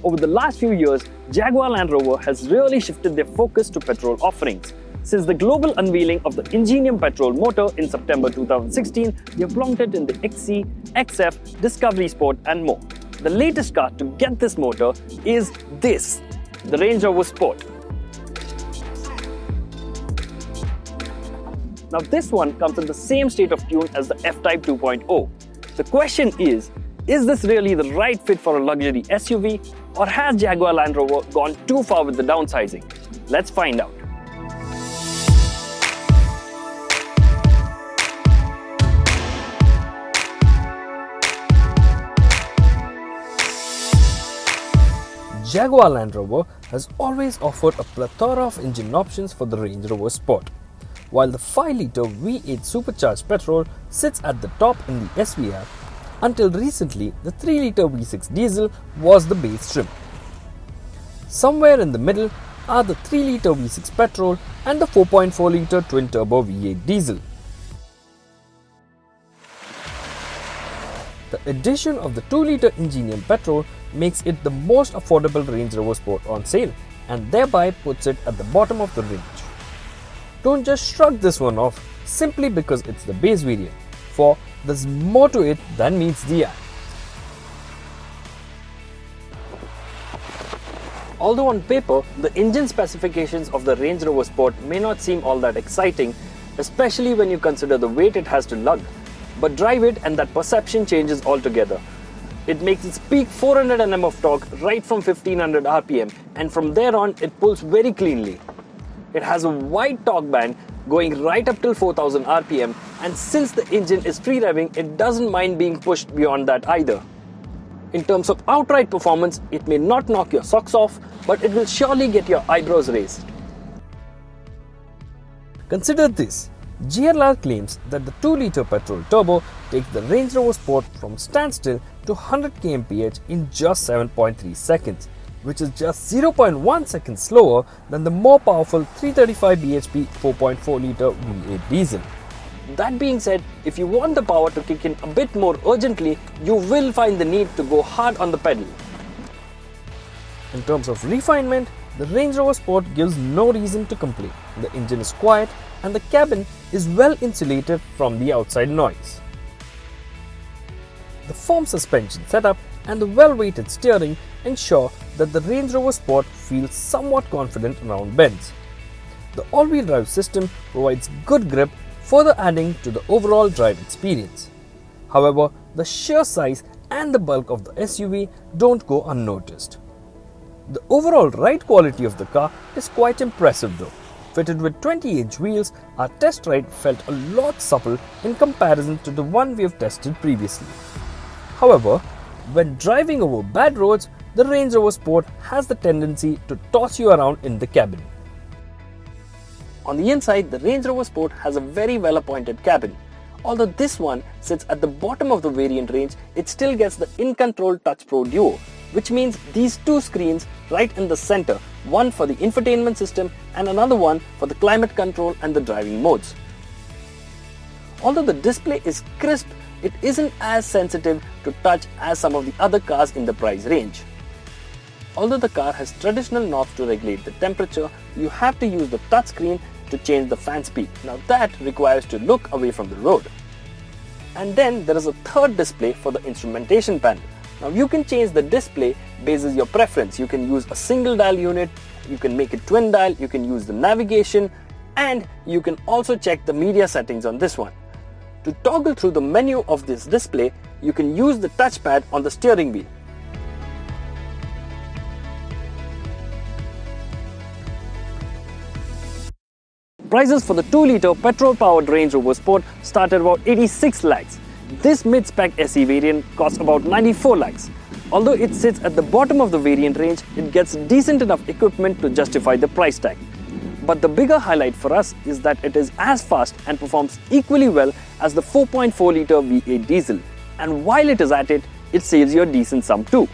Over the last few years, Jaguar Land Rover has really shifted their focus to petrol offerings. Since the global unveiling of the Ingenium petrol motor in September 2016, they have launched it in the XC, XF, Discovery Sport and more. The latest car to get this motor is this, the Range Rover Sport. Now this one comes in the same state of tune as the F-Type 2.0. The question is this really the right fit for a luxury SUV, or has Jaguar Land Rover gone too far with the downsizing? Let's find out. Jaguar Land Rover has always offered a plethora of engine options for the Range Rover Sport. While the 5-litre V8 supercharged petrol sits at the top in the SVR, until recently the 3-litre V6 diesel was the base trim. Somewhere in the middle are the 3-litre V6 petrol and the 4.4-litre twin-turbo V8 diesel. The addition of the 2-litre Ingenium petrol makes it the most affordable Range Rover Sport on sale and thereby puts it at the bottom of the range. Don't just shrug this one off simply because it's the base variant, for there's more to it than meets the eye. Although on paper, the engine specifications of the Range Rover Sport may not seem all that exciting, especially when you consider the weight it has to lug. But drive it and that perception changes altogether. It makes its peak 400 Nm of torque right from 1500 RPM, and from there on it pulls very cleanly. It has a wide torque band going right up till 4000 RPM, and since the engine is free revving, it doesn't mind being pushed beyond that either. In terms of outright performance, it may not knock your socks off, but it will surely get your eyebrows raised. Consider this. GLR claims that the 2-litre petrol turbo takes the Range Rover Sport from standstill to 100 kmph in just 7.3 seconds, which is just 0.1 seconds slower than the more powerful 335 bhp 4.4-litre V8 diesel. That being said, if you want the power to kick in a bit more urgently, you will find the need to go hard on the pedal. In terms of refinement, the Range Rover Sport gives no reason to complain. The engine is quiet and the cabin is well insulated from the outside noise. The firm suspension setup and the well-weighted steering ensure that the Range Rover Sport feels somewhat confident around bends. The all-wheel drive system provides good grip, further adding to the overall drive experience. However, the sheer size and the bulk of the SUV don't go unnoticed. The overall ride quality of the car is quite impressive though. Fitted with 20-inch wheels, our test ride felt a lot supple in comparison to the one we have tested previously. However, when driving over bad roads, the Range Rover Sport has the tendency to toss you around in the cabin. On the inside, the Range Rover Sport has a very well-appointed cabin. Although this one sits at the bottom of the variant range, it still gets the InControl Touch Pro Duo, which means these two screens right in the center, one for the infotainment system and another one for the climate control and the driving modes. Although the display is crisp, it isn't as sensitive to touch as some of the other cars in the price range. Although the car has traditional knobs to regulate the temperature, you have to use the touchscreen to change the fan speed. Now that requires to look away from the road. And then there is a third display for the instrumentation panel. Now you can change the display based on your preference. You can use a single dial unit, you can make it twin dial, you can use the navigation, and you can also check the media settings on this one. To toggle through the menu of this display, you can use the touchpad on the steering wheel. Prices for the 2-litre petrol-powered Range Rover Sport start at about 86 lakhs. This mid-spec SE variant costs about 94 lakhs. Although it sits at the bottom of the variant range, it gets decent enough equipment to justify the price tag. But the bigger highlight for us is that it is as fast and performs equally well as the 4.4-litre V8 diesel. And while it is at it, it saves you a decent sum too.